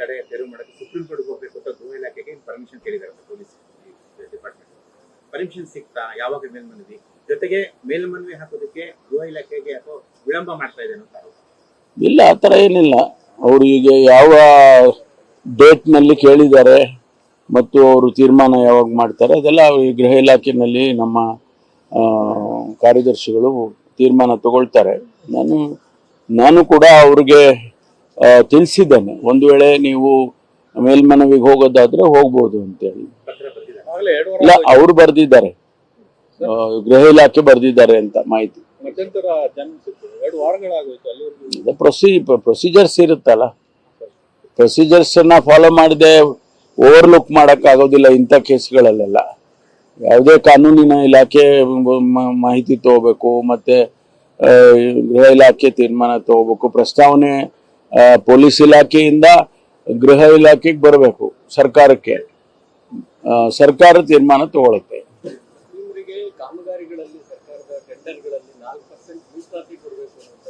ತಡೆ ತೆರವು ಮಾಡೋಕ್ಕೆ ಸುಪ್ರೀಂ ಕೋರ್ಟ್ಗೆ ಹೋಗಬೇಕು ಅಂತ ಗೃಹ ಇಲಾಖೆಗೆ ಪರ್ಮಿಷನ್ ಕೇಳಿದ್ದಾರೆ ಪೊಲೀಸ್ ಡಿಪಾರ್ಟ್ಮೆಂಟ್. ಪರ್ಮಿಷನ್ ಸಿಗ್ತಾ ಯಾವಾಗ ಮೇಲ್ಮನವಿ, ಜೊತೆಗೆ ಮೇಲ್ಮನವಿ ಹಾಕೋದಕ್ಕೆ ಗೃಹ ಇಲಾಖೆಗೆ ಯಾಕೋ ವಿಳಂಬ ಮಾಡ್ತಾ ಇದೆ ಅಂತ ಆರೋಪ. ಇಲ್ಲ, ಆ ಥರ ಏನಿಲ್ಲ. ಅವರು ಈಗ ಯಾವ ಡೇಟ್ನಲ್ಲಿ ಕೇಳಿದ್ದಾರೆ ಮತ್ತು ಅವರು ತೀರ್ಮಾನ ಯಾವಾಗ ಮಾಡ್ತಾರೆ ಅದೆಲ್ಲ ಗೃಹ ಇಲಾಖೆಯಲ್ಲಿ ನಮ್ಮ ಕಾರ್ಯದರ್ಶಿಗಳು ತೀರ್ಮಾನ ತಗೊಳ್ತಾರೆ. ನಾನು ಕೂಡ ಅವ್ರಿಗೆ ತಿಳಿಸಿದ್ದೇನೆ, ಒಂದು ವೇಳೆ ನೀವು ಮೇಲ್ಮನವಿಗೆ ಹೋಗೋದಾದ್ರೆ ಹೋಗ್ಬೋದು ಅಂತೇಳಿ. ಇಲ್ಲ, ಅವ್ರು ಬರೆದಿದ್ದಾರೆ, ಗೃಹ ಇಲಾಖೆ ಬರೆದಿದ್ದಾರೆ ಅಂತ ಮಾಹಿತಿ. ಪ್ರೊಸೀಜರ್ಸ್ ಇರುತ್ತಲ್ಲ, ಪ್ರೊಸೀಜರ್ಸ್ ಫಾಲೋ ಮಾಡದೆ ಓವರ್ಲುಕ್ ಮಾಡಕ್ ಆಗೋದಿಲ್ಲ ಇಂಥ ಕೇಸ್ಗಳಲ್ಲೆಲ್ಲ. ಯಾವುದೇ ಕಾನೂನಿನ ಇಲಾಖೆ ಮಾಹಿತಿ ತಗೋಬೇಕು, ಮತ್ತೆ ಗೃಹ ಇಲಾಖೆ ತೀರ್ಮಾನ ತಗೋಬೇಕು. ಪ್ರಸ್ತಾವನೆ ಪೊಲೀಸ್ ಇಲಾಖೆಯಿಂದ ಗೃಹ ಇಲಾಖೆಗೆ ಬರಬೇಕು, ಸರ್ಕಾರಕ್ಕೆ. ಸರ್ಕಾರ ತೀರ್ಮಾನ ತಗೊಳುತ್ತೆ. ಕಾಮಗಾರಿಗಳಲ್ಲಿ ಸರ್ಕಾರದ ಟೆಂಡರ್ಗಳಲ್ಲಿ 4% ಮೀಸಲಾತಿ ಕೊಡಬೇಕು ಅಂತ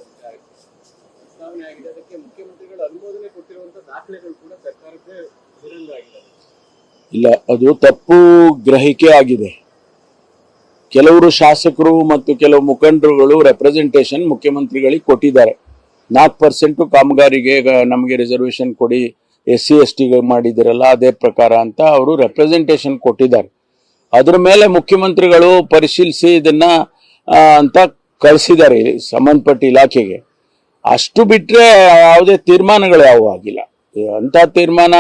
ಪ್ರಸ್ತಾವನೆ ಆಗಿದೆ. ಅದಕ್ಕೆ ಮುಖ್ಯಮಂತ್ರಿಗಳು ಅನುಮೋದನೆ ಕೊಟ್ಟಿರುವಂತ ದಾಖಲೆಗಳು ಕೂಡ ಸರ್ಕಾರಕ್ಕೆ ವಿರೋಧವಾಗಿದೆ. ಇಲ್ಲ, ಅದು ತಪ್ಪು ಗ್ರಹಿಕೆ ಆಗಿದೆ. ಕೆಲವರು ಶಾಸಕರು ಮತ್ತು ಕೆಲವು ಮುಖಂಡರುಗಳು ರೆಪ್ರೆಸೆಂಟೇಷನ್ ಮುಖ್ಯಮಂತ್ರಿಗಳಿಗೆ ಕೊಟ್ಟಿದ್ದಾರೆ. 4% ಕಾಮಗಾರಿಗೆ ನಮಗೆ ರಿಸರ್ವೇಶನ್ ಕೊಡಿ, SC/ST ಮಾಡಿದಿರಲ್ಲ ಅದೇ ಪ್ರಕಾರ ಅಂತ ಅವರು ರೆಪ್ರೆಸೆಂಟೇಷನ್ ಕೊಟ್ಟಿದ್ದಾರೆ. ಅದ್ರ ಮೇಲೆ ಮುಖ್ಯಮಂತ್ರಿಗಳು ಪರಿಶೀಲಿಸಿ ಇದನ್ನ ಅಂತ ಕಳಿಸಿದ್ದಾರೆ ಸಂಬಂಧಪಟ್ಟ ಇಲಾಖೆಗೆ. ಅಷ್ಟು ಬಿಟ್ರೆ ಯಾವುದೇ ತೀರ್ಮಾನಗಳು ಯಾವ ಆಗಿಲ್ಲ. ಅಂತ ತೀರ್ಮಾನ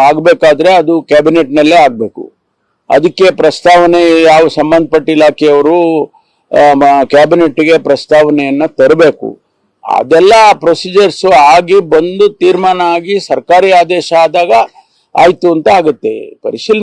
ಆಗ್ಬೇಕಾದ್ರೆ ಅದು ಕ್ಯಾಬಿನೆಟ್ನಲ್ಲೇ ಆಗ್ಬೇಕು. ಅದಕ್ಕೆ ಪ್ರಸ್ತಾವನೆ ಯಾವ ಸಂಬಂಧಪಟ್ಟ ಇಲಾಖೆಯವರು ಕ್ಯಾಬಿನೆಟ್ಗೆ ಪ್ರಸ್ತಾವನೆಯನ್ನ ತರಬೇಕು. ಅದೆಲ್ಲ ಪ್ರೊಸೀಜರ್ಸ್ ಆಗಿ ಬಂದು ತೀರ್ಮಾನ ಆಗಿ ಸರ್ಕಾರಿ ಆದೇಶ ಆದಾಗ ಆಯ್ತು ಅಂತ ಆಗುತ್ತೆ. ಪರಿಶೀಲನೆ